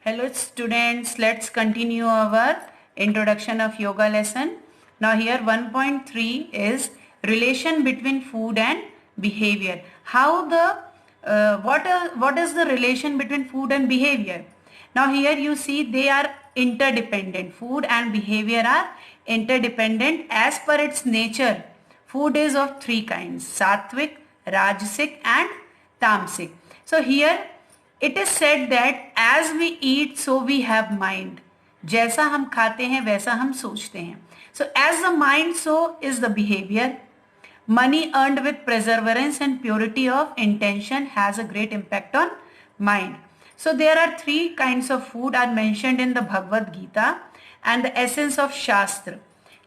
Hello students, let's continue our introduction of yoga lesson. Now here 1.3 is relation between food and behavior. What is the relation between food and behavior? Now here you see they are interdependent. Food and behavior are interdependent as per its nature. Food is of three kinds: sattvic, rajasic and tamasic. So here it is said that as we eat so we have mind. जैसा हम खाते हैं वैसा हम सोचते हैं. So as the mind so is the behavior. Money earned with perseverance and purity of intention has a great impact on mind. So there are three kinds of food are mentioned in the Bhagavad Gita and the essence of Shastra,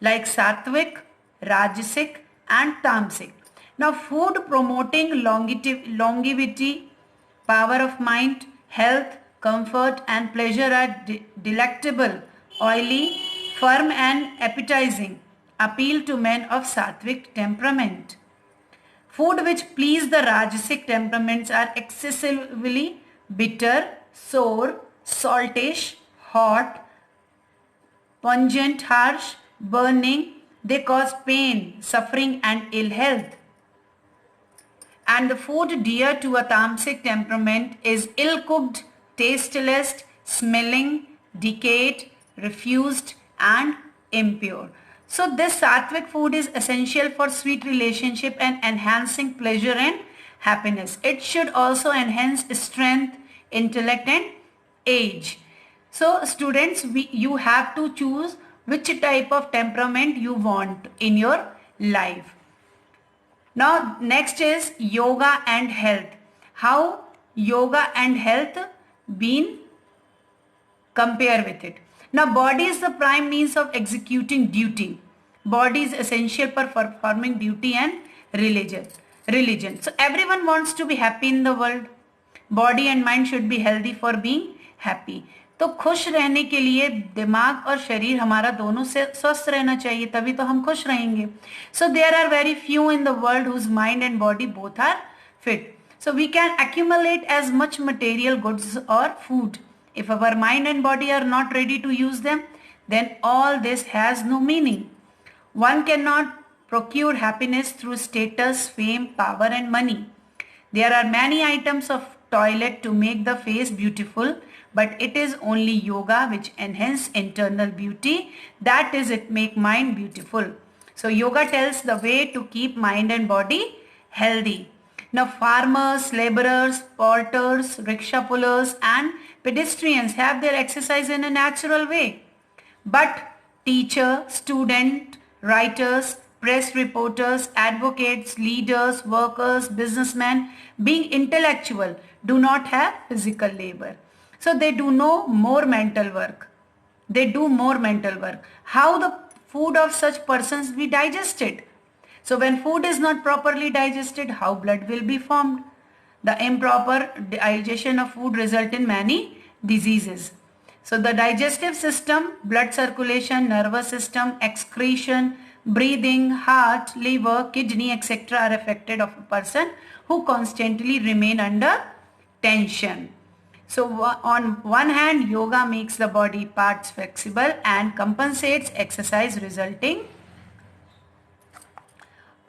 like Sattvic, Rajasic and Tamasic. Now food promoting longevity, power of mind, health, comfort and pleasure are delectable, oily, firm and appetizing, appeal to men of sattvic temperament. Food which please the rajasic temperaments are excessively bitter, sour, saltish, hot, pungent, harsh, burning. They cause pain, suffering and ill health. And the food dear to a tamasic temperament is ill-cooked, tasteless, smelling, decayed, refused and impure. So this sattvic food is essential for sweet relationship and enhancing pleasure and happiness. It should also enhance strength, intellect and age. So students, you have to choose which type of temperament you want in your life. Now next is yoga and health. How yoga and health been compare with it. Now body is the prime means of executing duty. Body is essential for performing duty and religion. So everyone wants to be happy in the world. Body and mind should be healthy for being happy. तो खुश रहने के लिए दिमाग और शरीर हमारा दोनों से स्वस्थ रहना चाहिए, तभी तो हम खुश रहेंगे. So there are very few in the world whose mind and body both are fit. So we can accumulate as much material goods or food. If our mind and body are not ready to use them, then all this has no meaning. One cannot procure happiness through status, fame, power and money. There are many items of toilet to make the face beautiful, but it is only yoga which enhance internal beauty. That is, it make mind beautiful. So yoga tells the way to keep mind and body healthy. Now farmers, laborers, porters, rickshaw pullers and pedestrians have their exercise in a natural way. But teacher, student, writers, press reporters, advocates, leaders, workers, businessmen, being intellectual, do not have physical labor. So they do no more mental work. They do more mental work. How the food of such persons be digested? So when food is not properly digested, how blood will be formed? The improper digestion of food result in many diseases. So the digestive system, blood circulation, nervous system, excretion, breathing, heart, liver, kidney, etc. are affected of a person who constantly remain under tension. So on one hand, yoga makes the body parts flexible and compensates exercise resulting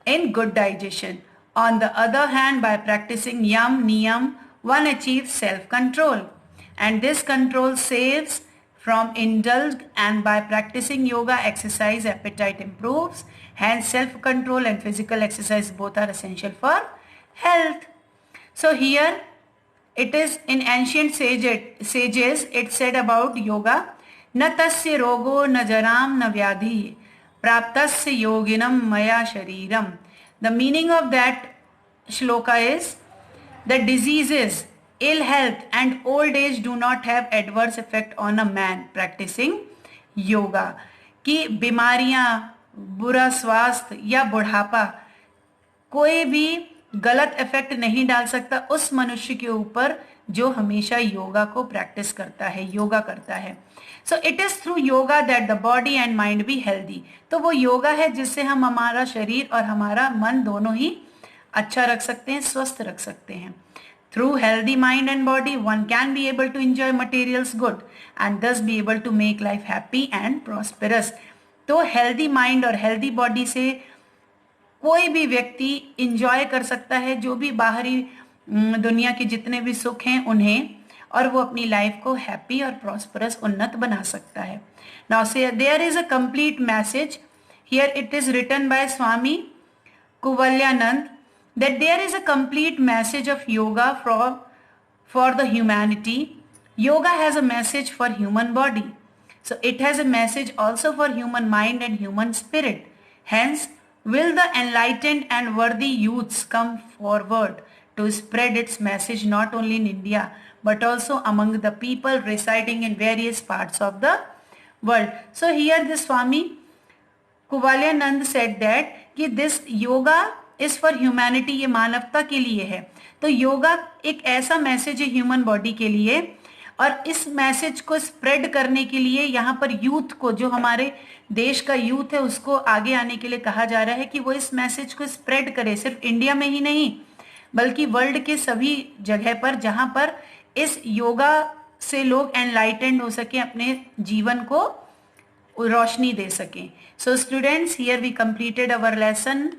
in good digestion. On the other hand, by practicing yam, niyam, one achieves self-control. And this control saves from indulge, and by practicing yoga, exercise, appetite improves. Hence, self-control and physical exercise both are essential for health. So here, it is in ancient sages, it said about yoga, na tasya rogo na jaram na vyadhi praptasya yoginam maya shariram. The meaning of that shloka is that diseases, ill health and old age do not have adverse effect on a man practicing yoga. कि बीमारियां, बुरा स्वास्थ्य या बुढ़ापा कोई भी गलत effect नहीं डाल सकता उस मनुष्य के ऊपर जो हमेशा योगा को प्रैक्टिस करता है, योगा करता है. So it is through yoga that the body and mind be healthy. तो वो योगा है जिससे हम हमारा शरीर और हमारा मन दोनों ही अच्छा रख सकते हैं, स्वस्थ रख सकते हैं. Through healthy mind and body, one can be able to enjoy materials good and thus be able to make life happy and prosperous. तो healthy mind और healthy body से कोई भी व्यक्ति इंजॉय कर सकता है जो भी बाहरी दुनिया के जितने भी सुख हैं उन्हें, और वो अपनी लाइफ को हैप्पी और प्रॉस्परस उन्नत बना सकता है. Now say there is a complete message here. It is written by Swami Kuvalayananda that there is a complete message of yoga for the humanity. Yoga has a message for human body. So it has a message also for human mind and human spirit. Hence, will the enlightened and worthy youths come forward to spread its message not only in India but also among the people residing in various parts of the world. So here the Swami Kuvalyanand said that कि this yoga is for humanity, ये मानवता के लिए है. तो योगा एक ऐसा message है ह्यूमन बॉडी के लिए, और इस मैसेज को स्प्रेड करने के लिए यहाँ पर यूथ को, जो हमारे देश का यूथ है, उसको आगे आने के लिए कहा जा रहा है कि वो इस मैसेज को स्प्रेड करे. सिर्फ इंडिया में ही नहीं बल्कि वर्ल्ड के सभी जगह पर जहाँ पर इस योगा से लोग एनलाइटेंड हो सके, अपने जीवन को रोशनी दे सकें. So students, here we completed our lesson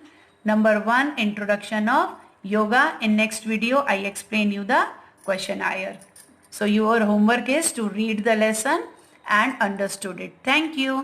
Number 1, introduction of yoga. In next video, I explain you the questionnaire. So your homework is to read the lesson and understood it. Thank you.